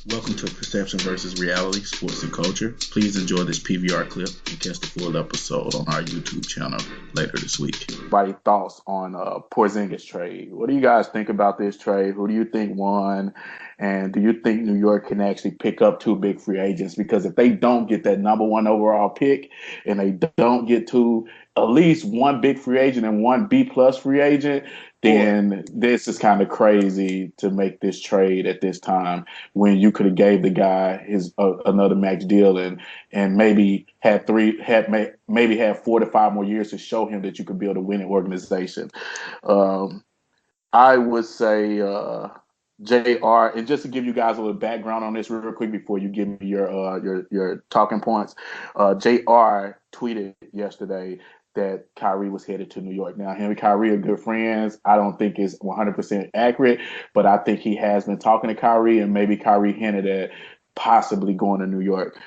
Welcome to Perception versus Reality, Sports and Culture. Please enjoy this PVR clip and catch the full episode on our YouTube channel later this week. Everybody thoughts on Porzingis trade. What do you guys think about this trade? Who do you think won? And do you think New York can actually pick up two big free agents? Because if they don't get that number one overall pick and they don't get to at least one big free agent and one B plus free agent, Or then this is kind of crazy to make this trade at this time when you could have gave the guy his another max deal and maybe maybe had 4 to 5 more years to show him that you could build a winning organization. Um, I would say JR, and just to give you guys a little background on this real quick before you give me your talking points. JR tweeted yesterday that Kyrie was headed to New York. Now, him and Kyrie are good friends. I don't think it's 100% accurate, but I think he has been talking to Kyrie, and maybe Kyrie hinted at possibly going to New York.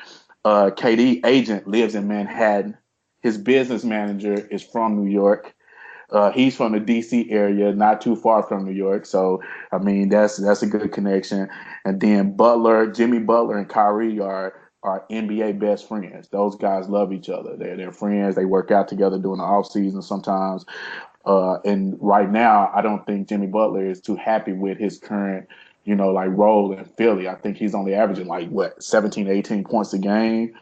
KD agent lives in Manhattan. His business manager is from New York. He's from the DC area, not too far from New York. So, I mean, that's a good connection. And then Jimmy Butler and Kyrie are NBA best friends. Those guys love each other. They're friends. They work out together during the off season sometimes. And right now, I don't think Jimmy Butler is too happy with his current, like role in Philly. I think he's only averaging 17, 18 points a game,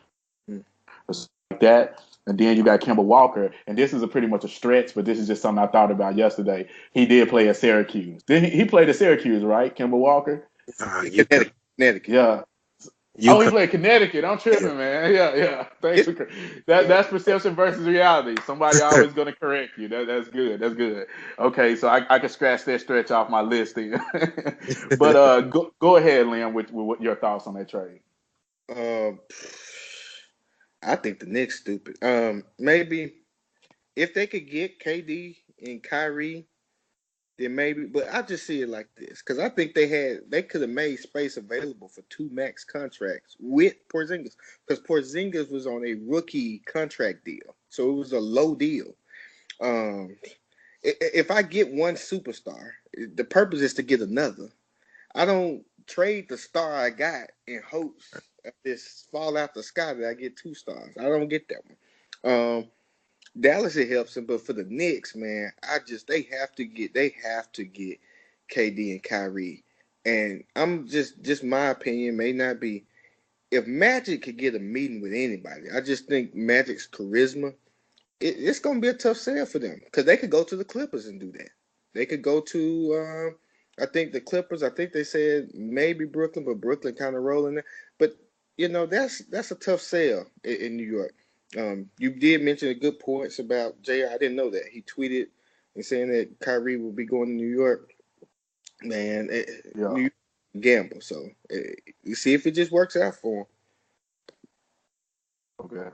or something like that. And then you got Kemba Walker, and this is pretty much a stretch, but this is just something I thought about yesterday. He did play at Syracuse. He played at Syracuse, right? Kemba Walker? You could, Connecticut. Yeah. you He could, played Connecticut. I'm tripping, man. Yeah. Thanks for that's perception versus reality. Somebody always going to correct you. That's good. That's good. Okay, so I can scratch that stretch off my list then. But go ahead, Liam, with what your thoughts on that trade. Um, I think the Knicks stupid. Maybe if they could get KD and Kyrie, then maybe. But I just see it like this because I think they could have made space available for two max contracts with Porzingis because Porzingis was on a rookie contract deal, so it was a low deal. Um, if I get one superstar, the purpose is to get another. I don't trade the star I got in hopes of this fall out the sky that I get two stars. I don't get that one. Dallas it helps them, but for the Knicks, man, they have to get KD and Kyrie. And I'm just my opinion may not be if Magic could get a meeting with anybody. I just think Magic's charisma it's going to be a tough sale for them because they could go to the Clippers and do that. They could go to, I think the Clippers. I think they said maybe Brooklyn, but Brooklyn kind of rolling there. But that's a tough sale in New York. You did mention the good points about Jr. I didn't know that he tweeted and saying that Kyrie will be going to New York. Man, Yeah. New York gamble. So you see if it just works out for him. Okay.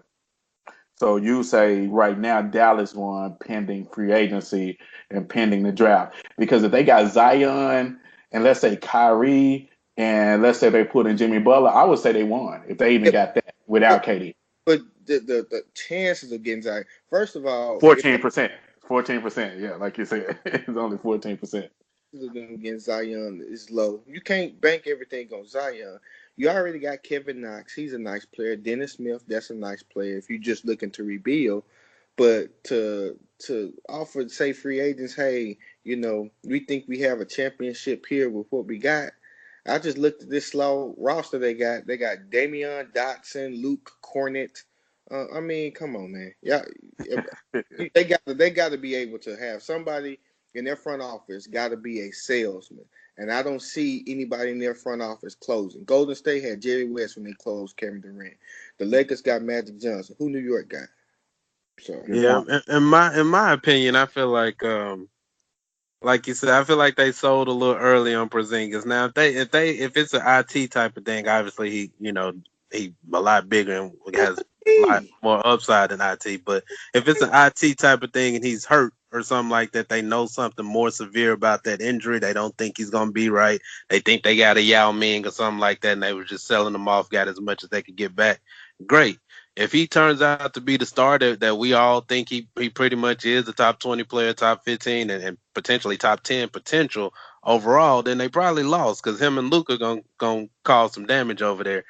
So you say right now Dallas won pending free agency and pending the draft. Because if they got Zion and let's say Kyrie and let's say they put in Jimmy Butler, I would say they won if they even got that without KD. But the chances of getting Zion, first of all, if 14%. 14%. Yeah, like you said. It's only 14%. of them against Zion is low. You can't bank everything on Zion. You already got Kevin Knox. He's a nice player. Dennis Smith, that's a nice player if you're just looking to rebuild. But to offer, say, free agents, hey, we think we have a championship here with what we got. I just looked at this slow roster they got. They got Damian Dotson, Luke Cornett. I mean, come on, man. Yeah, they got to be able to have somebody in their front office got to be a salesman. And I don't see anybody in their front office closing. Golden State had Jerry West when they closed Kevin Durant. The Lakers got Magic Johnson. Who New York got? So Yeah, in my opinion, I feel like you said, I feel like they sold a little early on Prozingis. Now, if it's an IT type of thing, obviously he a lot bigger and has a lot more upside than IT. But if it's an IT type of thing and he's hurt or something like that, they know something more severe about that injury. They don't think he's gonna be right. They think they got a Yao Ming or something like that, and they were just selling him off, got as much as they could get back. Great. If he turns out to be the starter that we all think he pretty much is, the top 20 player, top 15, and potentially top 10 potential, overall, then they probably lost because him and Luca gonna cause some damage over there.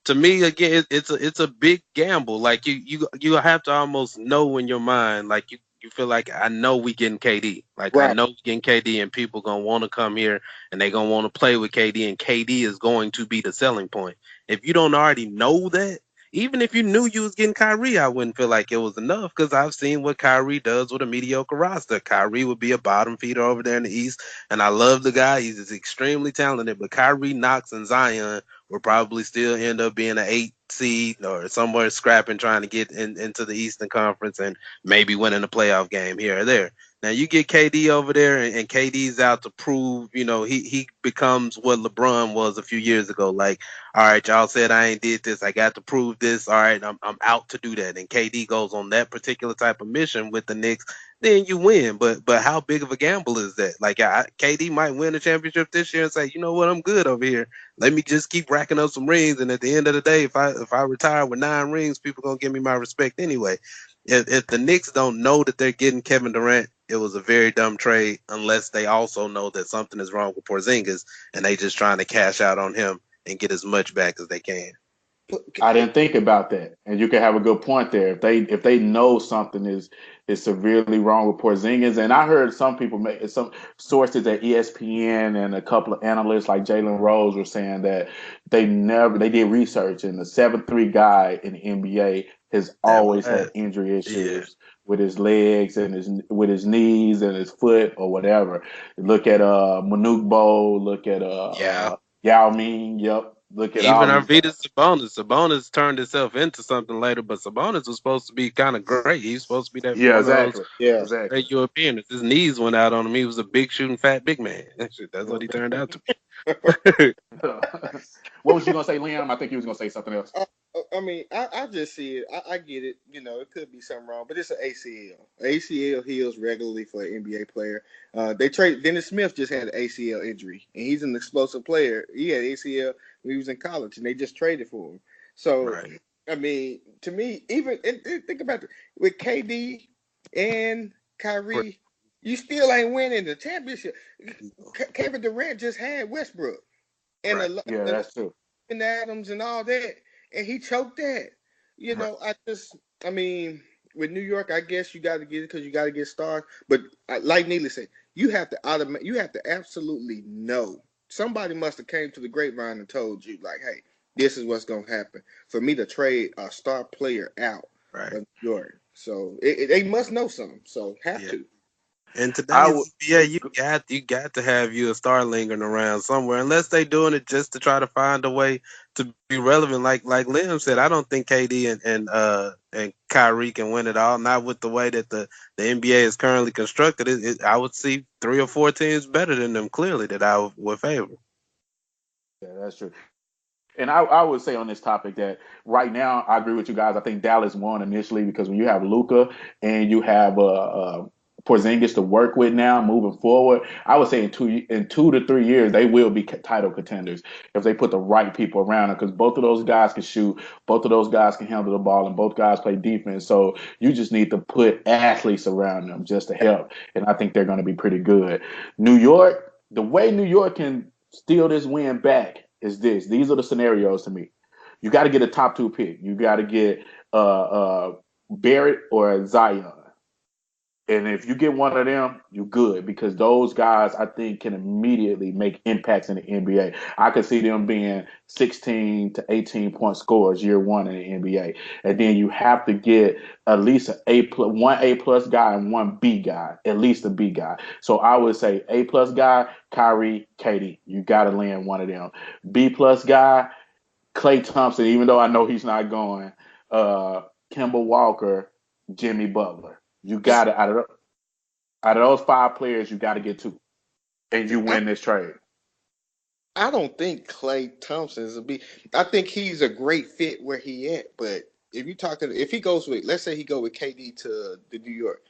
To me, again, it's a big gamble. Like you have to almost know in your mind, like you feel like I know we getting KD, like I Right. know we getting KD, and people gonna want to come here and they gonna want to play with KD, and KD is going to be the selling point. If you don't already know that, even if you knew you was getting Kyrie, I wouldn't feel like it was enough because I've seen what Kyrie does with a mediocre roster. Kyrie would be a bottom feeder over there in the East, and I love the guy. He's just extremely talented, but Kyrie, Knox, and Zion will probably still end up being an 8 seed or somewhere scrapping, trying to get into the Eastern Conference and maybe winning a playoff game here or there. Now you get KD over there, and KD's out to prove, he becomes what LeBron was a few years ago. Like, all right, y'all said I ain't did this, I got to prove this. All right, I'm out to do that. And KD goes on that particular type of mission with the Knicks, then you win. But how big of a gamble is that? Like, KD might win the championship this year and say, you know what, I'm good over here. Let me just keep racking up some rings, and at the end of the day, if I retire with 9 rings, people gonna give me my respect anyway. If the Knicks don't know that they're getting Kevin Durant, it was a very dumb trade. Unless they also know that something is wrong with Porzingis, and they just trying to cash out on him and get as much back as they can. I didn't think about that, and you can have a good point there. If they know something is severely wrong with Porzingis, and I heard some people make some sources at ESPN and a couple of analysts like Jalen Rose were saying that they did research, and the 7'3" guy in the NBA has Never always had last. injury Yeah, issues with his legs and his knees and his foot or whatever. Look at Manute Bol, look at yeah. Yao Ming, yep. Look at Even all these guys. Arvidas Sabonis. Sabonis turned himself into something later, but Sabonis was supposed to be kind of great. He's supposed to be that Yeah, one of those exactly. Yeah. Exactly. great Europeans. His knees went out on him. He was a big shooting fat big man. That's what he turned out to be. What was you gonna say, Liam? I think you was gonna say something else. I mean, I just see it. I get it. It could be something wrong, but it's an ACL. ACL heals regularly for an NBA player. They trade Dennis Smith just had an ACL injury, and he's an explosive player. He had ACL when he was in college, and they just traded for him. So, Right. I mean, to me, even and think about it with KD and Kyrie, you still ain't winning the championship. Kevin Durant just had Westbrook and Right. Yeah, that's true. and Adams and all that, and he choked that. Right. I mean, with New York, I guess you got to get it because you got to get stars. But like Neely said, you have to absolutely know. Somebody must have came to the grapevine and told you, like, hey, this is what's gonna happen for me to trade a star player out Right. of New York. So they must know something. So have Yeah. to. In I would. today's NBA, you got to have you a star lingering around somewhere, unless they doing it just to try to find a way to be relevant. Like Liam said, I don't think KD and Kyrie can win it all. Not with the way that the NBA is currently constructed. I would see 3 or 4 teams better than them clearly that I would favor. Yeah, that's true. And I would say on this topic that right now I agree with you guys. I think Dallas won initially because when you have Luca and you have Porzingis to work with now moving forward, I would say in 2 to 3 years they will be title contenders if they put the right people around them because both of those guys can shoot, both of those guys can handle the ball, and both guys play defense. So you just need to put athletes around them just to help, and I think they're going to be pretty good. New York, the way New York can steal this win back is this. These are the scenarios to me. You got to get a top two pick. You got to get Barrett or Zion. And if you get one of them, you're good because those guys I think can immediately make impacts in the NBA. I could see them being 16 to 18 point scorers year one in the NBA. And then you have to get at least one A plus guy and one B guy, at least a B guy. So I would say A plus guy, Kyrie, Katie. You got to land one of them. B plus guy, Klay Thompson. Even though I know he's not going, uh, Kemba Walker, Jimmy Butler. You got to out of those five players, you got to get two, and you I, win this trade. I don't think Clay Thompson is a B. I think he's a great fit where he at. But if he goes with, let's say he go with KD to the New York,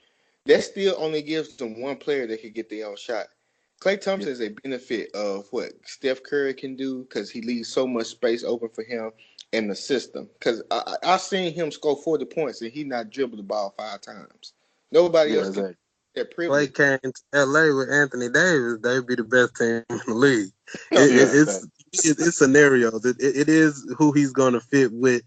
that still only gives them one player that could get their own shot. Clay Yeah, Thompson is a benefit of what Steph Curry can do because he leaves so much space open for him in the system. Because I seen him score 40 points and he not dribbled the ball 5 times. Nobody yeah, else can. exactly. That Clay privilege. came to LA with Anthony Davis, they'd be the best team in the league. Oh, It, yeah, it, it's it's scenarios. It is who he's going to fit with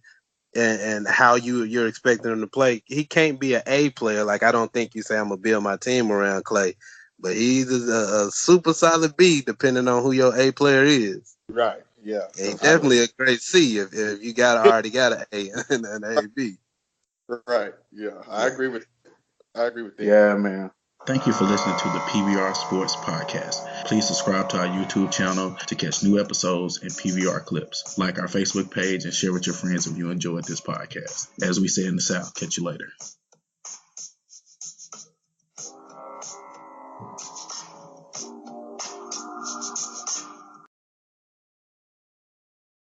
and how you're expecting him to play. He can't be an A player. Like I don't think you say I'm gonna build my team around Clay, but he's a super solid B depending on who your A player is. Right. Yeah. And he's Because definitely a great C if you already got an A and an A B. right. Yeah. I Yeah. agree with. I agree with that. yeah, man. Thank you for listening to the PVR Sports Podcast. Please subscribe to our YouTube channel to catch new episodes and PVR clips. Like our Facebook page and share with your friends if you enjoyed this podcast. As we say in the South, catch you later.